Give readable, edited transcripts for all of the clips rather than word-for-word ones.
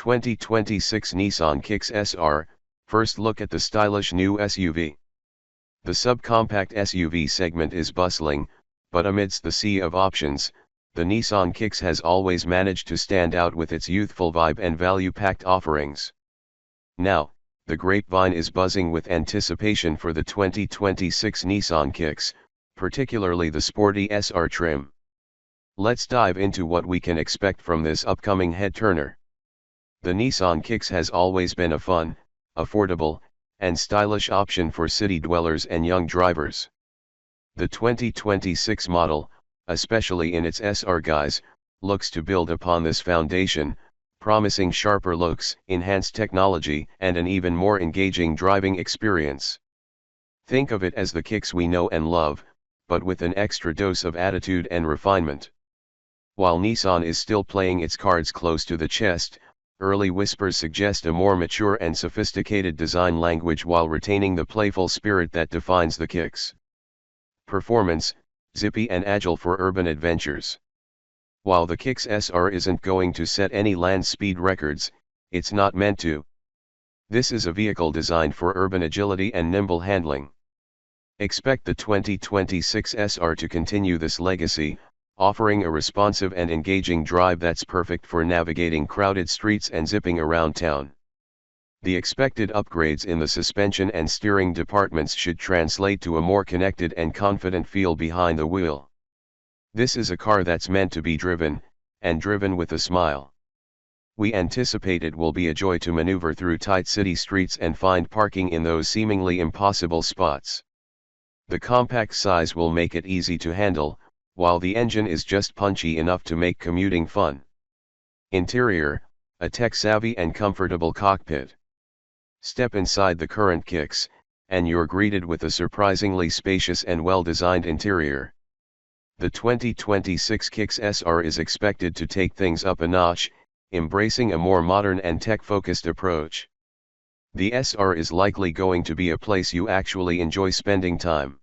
2026 Nissan Kicks SR, first look at the stylish new SUV. The subcompact SUV segment is bustling, but amidst the sea of options, the Nissan Kicks has always managed to stand out with its youthful vibe and value-packed offerings. Now, the grapevine is buzzing with anticipation for the 2026 Nissan Kicks, particularly the sporty SR trim. Let's dive into what we can expect from this upcoming head-turner. The Nissan Kicks has always been a fun, affordable, and stylish option for city dwellers and young drivers. The 2026 model, especially in its SR guise, looks to build upon this foundation, promising sharper looks, enhanced technology, and an even more engaging driving experience. Think of it as the Kicks we know and love, but with an extra dose of attitude and refinement. While Nissan is still playing its cards close to the chest, early whispers suggest a more mature and sophisticated design language while retaining the playful spirit that defines the Kicks. Performance, zippy and agile for urban adventures. While the Kicks SR isn't going to set any land speed records, it's not meant to. This is a vehicle designed for urban agility and nimble handling. Expect the 2026 SR to continue this legacy, offering a responsive and engaging drive that's perfect for navigating crowded streets and zipping around town. The expected upgrades in the suspension and steering departments should translate to a more connected and confident feel behind the wheel. This is a car that's meant to be driven, and driven with a smile. We anticipate it will be a joy to maneuver through tight city streets and find parking in those seemingly impossible spots. The compact size will make it easy to handle, while the engine is just punchy enough to make commuting fun. Interior, a tech-savvy and comfortable cockpit. Step inside the current Kicks, and you're greeted with a surprisingly spacious and well-designed interior. The 2026 Kicks SR is expected to take things up a notch, embracing a more modern and tech-focused approach. The SR is likely going to be a place you actually enjoy spending time.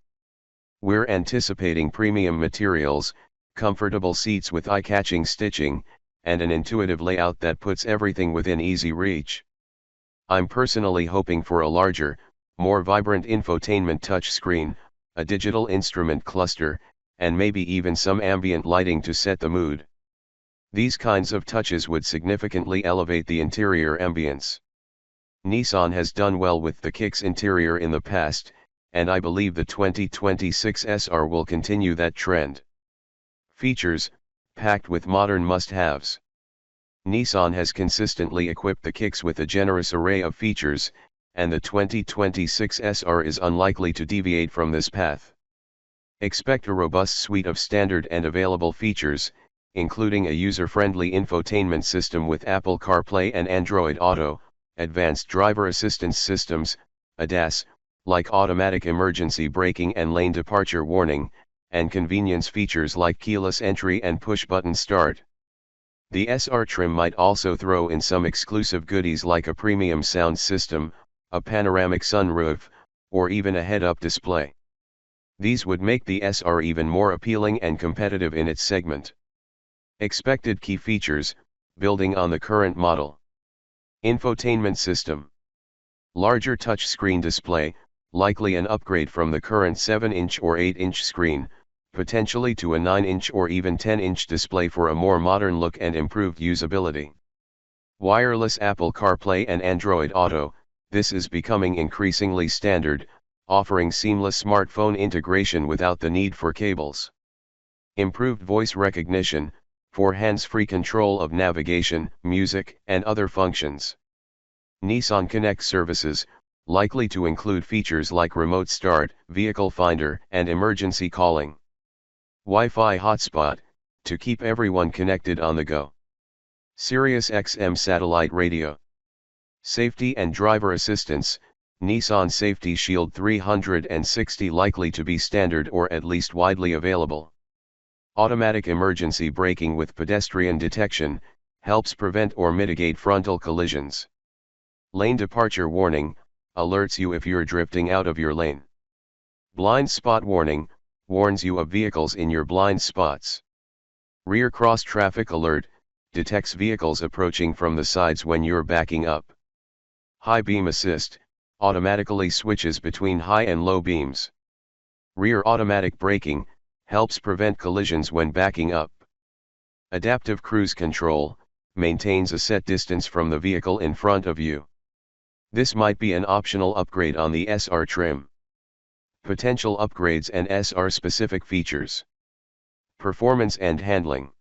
We're anticipating premium materials, comfortable seats with eye-catching stitching, and an intuitive layout that puts everything within easy reach. I'm personally hoping for a larger, more vibrant infotainment touchscreen, a digital instrument cluster, and maybe even some ambient lighting to set the mood. These kinds of touches would significantly elevate the interior ambience. Nissan has done well with the Kicks interior in the past, and I believe the 2026 SR will continue that trend. Features, packed with modern must-haves. Nissan has consistently equipped the Kicks with a generous array of features, and the 2026 SR is unlikely to deviate from this path. Expect a robust suite of standard and available features, including a user-friendly infotainment system with Apple CarPlay and Android Auto, advanced driver assistance systems, ADAS, like automatic emergency braking and lane departure warning, and convenience features like keyless entry and push-button start. The SR trim might also throw in some exclusive goodies like a premium sound system, a panoramic sunroof, or even a head-up display. These would make the SR even more appealing and competitive in its segment. Expected key features, building on the current model. Infotainment system. Larger touchscreen display, likely an upgrade from the current 7-inch or 8-inch screen, potentially to a 9-inch or even 10-inch display for a more modern look and improved usability. Wireless Apple CarPlay and Android Auto, this is becoming increasingly standard, offering seamless smartphone integration without the need for cables. Improved voice recognition, for hands-free control of navigation, music, and other functions. Nissan Connect services, likely to include features like remote start, vehicle finder, and emergency calling. Wi-Fi hotspot, to keep everyone connected on the go. Sirius XM satellite radio. Safety and driver assistance, Nissan Safety Shield 360 likely to be standard or at least widely available. Automatic emergency braking with pedestrian detection, helps prevent or mitigate frontal collisions. Lane departure warning, alerts you if you're drifting out of your lane. Blind spot warning, warns you of vehicles in your blind spots. Rear cross traffic alert, detects vehicles approaching from the sides when you're backing up. High beam assist, automatically switches between high and low beams. Rear automatic braking, helps prevent collisions when backing up. Adaptive cruise control, maintains a set distance from the vehicle in front of you. This might be an optional upgrade on the SR trim. Potential upgrades and SR specific features. Performance and handling.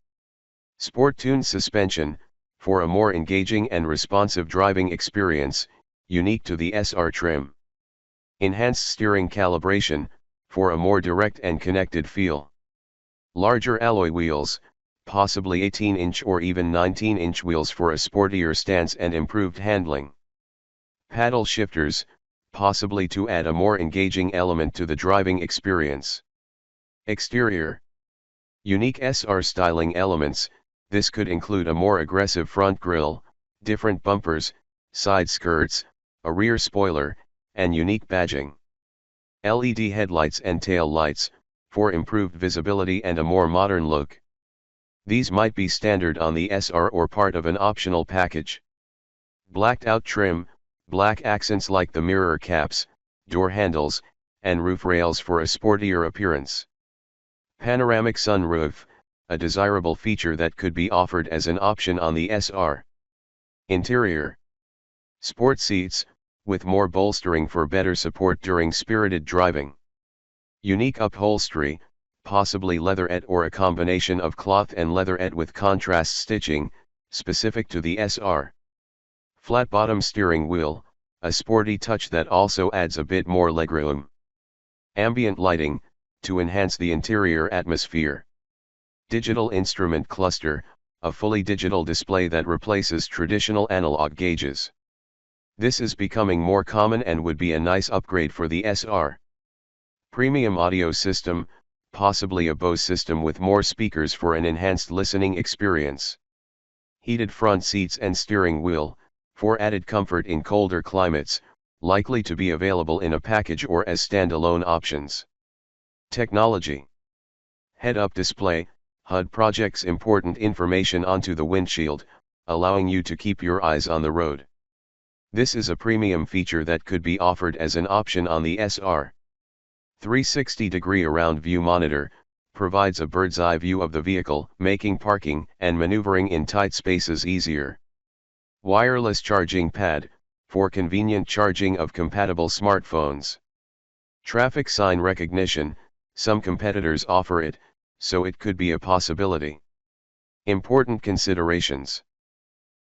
Sport-tuned suspension, for a more engaging and responsive driving experience, unique to the SR trim. Enhanced steering calibration, for a more direct and connected feel. Larger alloy wheels, possibly 18-inch or even 19-inch wheels for a sportier stance and improved handling. Paddle shifters, possibly to add a more engaging element to the driving experience. Exterior. Unique SR styling elements, this could include a more aggressive front grille, different bumpers, side skirts, a rear spoiler, and unique badging. LED headlights and tail lights, for improved visibility and a more modern look. These might be standard on the SR or part of an optional package. Blacked out trim, black accents like the mirror caps, door handles, and roof rails for a sportier appearance. Panoramic sunroof, a desirable feature that could be offered as an option on the SR. Interior. Sport seats, with more bolstering for better support during spirited driving. Unique upholstery, possibly leatherette or a combination of cloth and leatherette with contrast stitching, specific to the SR. Flat bottom steering wheel, a sporty touch that also adds a bit more legroom. Ambient lighting, to enhance the interior atmosphere. Digital instrument cluster, a fully digital display that replaces traditional analog gauges. This is becoming more common and would be a nice upgrade for the SR. Premium audio system, possibly a Bose system with more speakers for an enhanced listening experience. Heated front seats and steering wheel, for added comfort in colder climates, likely to be available in a package or as standalone options. Technology. Head-up display, HUD projects important information onto the windshield, allowing you to keep your eyes on the road. This is a premium feature that could be offered as an option on the SR. 360-degree around view monitor, provides a bird's eye view of the vehicle, making parking and maneuvering in tight spaces easier. Wireless charging pad, for convenient charging of compatible smartphones. Traffic sign recognition, some competitors offer it, so it could be a possibility. Important considerations.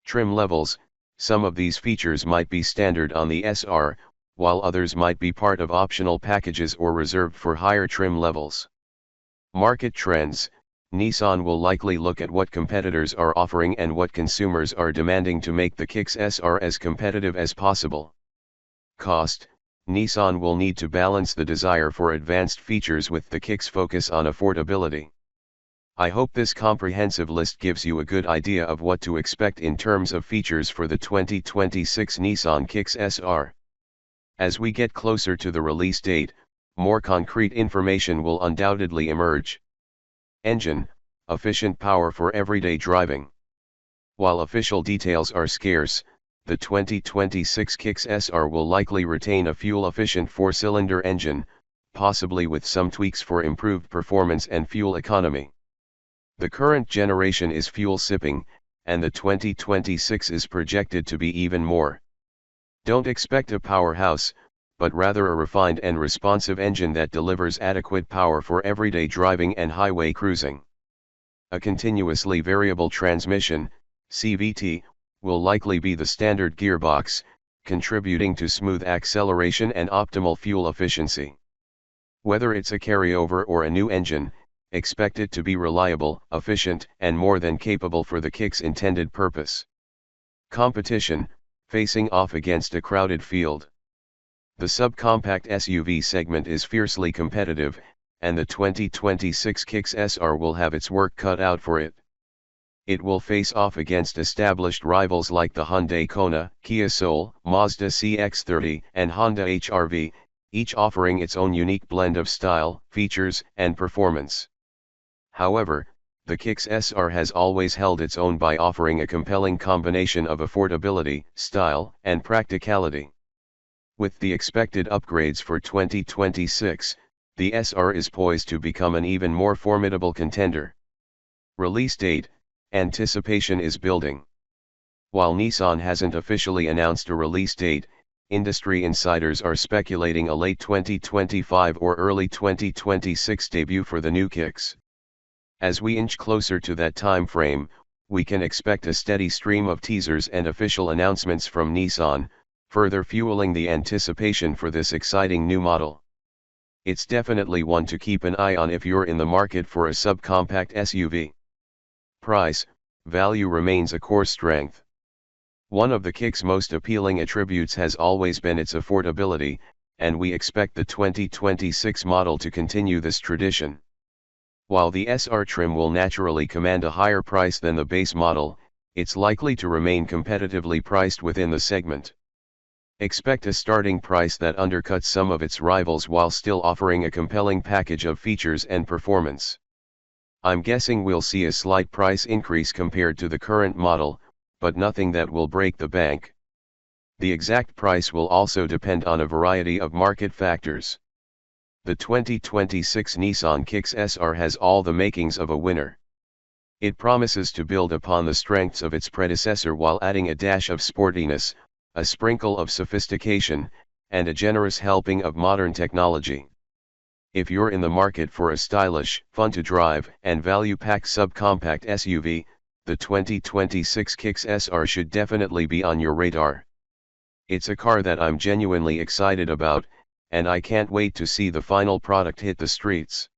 Trim levels, some of these features might be standard on the SR, while others might be part of optional packages or reserved for higher trim levels. Market trends, Nissan will likely look at what competitors are offering and what consumers are demanding to make the Kicks SR as competitive as possible. Cost, Nissan will need to balance the desire for advanced features with the Kicks' focus on affordability. I hope this comprehensive list gives you a good idea of what to expect in terms of features for the 2026 Nissan Kicks SR. As we get closer to the release date, more concrete information will undoubtedly emerge. Engine, efficient power for everyday driving. While official details are scarce, the 2026 Kicks SR will likely retain a fuel-efficient 4-cylinder engine, possibly with some tweaks for improved performance and fuel economy. The current generation is fuel-sipping, and the 2026 is projected to be even more. Don't expect a powerhouse, but rather a refined and responsive engine that delivers adequate power for everyday driving and highway cruising. A continuously variable transmission, CVT, will likely be the standard gearbox, contributing to smooth acceleration and optimal fuel efficiency. Whether it's a carryover or a new engine, expect it to be reliable, efficient, and more than capable for the Kicks' intended purpose. Competition, facing off against a crowded field. The subcompact SUV segment is fiercely competitive, and the 2026 Kicks SR will have its work cut out for it. It will face off against established rivals like the Hyundai Kona, Kia Soul, Mazda CX-30, and Honda HR-V, each offering its own unique blend of style, features, and performance. However, the Kicks SR has always held its own by offering a compelling combination of affordability, style, and practicality. With the expected upgrades for 2026, the SR is poised to become an even more formidable contender. Release date: anticipation is building. While Nissan hasn't officially announced a release date, industry insiders are speculating a late 2025 or early 2026 debut for the new Kicks. As we inch closer to that time frame, we can expect a steady stream of teasers and official announcements from Nissan, further fueling the anticipation for this exciting new model. It's definitely one to keep an eye on if you're in the market for a subcompact SUV. Price, value remains a core strength. One of the Kicks' most appealing attributes has always been its affordability, and we expect the 2026 model to continue this tradition. While the SR trim will naturally command a higher price than the base model, it's likely to remain competitively priced within the segment. Expect a starting price that undercuts some of its rivals while still offering a compelling package of features and performance. I'm guessing we'll see a slight price increase compared to the current model, but nothing that will break the bank. The exact price will also depend on a variety of market factors. The 2026 Nissan Kicks SR has all the makings of a winner. It promises to build upon the strengths of its predecessor while adding a dash of sportiness, a sprinkle of sophistication, and a generous helping of modern technology. If you're in the market for a stylish, fun-to-drive, and value-packed subcompact SUV, the 2026 Kicks SR should definitely be on your radar. It's a car that I'm genuinely excited about, and I can't wait to see the final product hit the streets.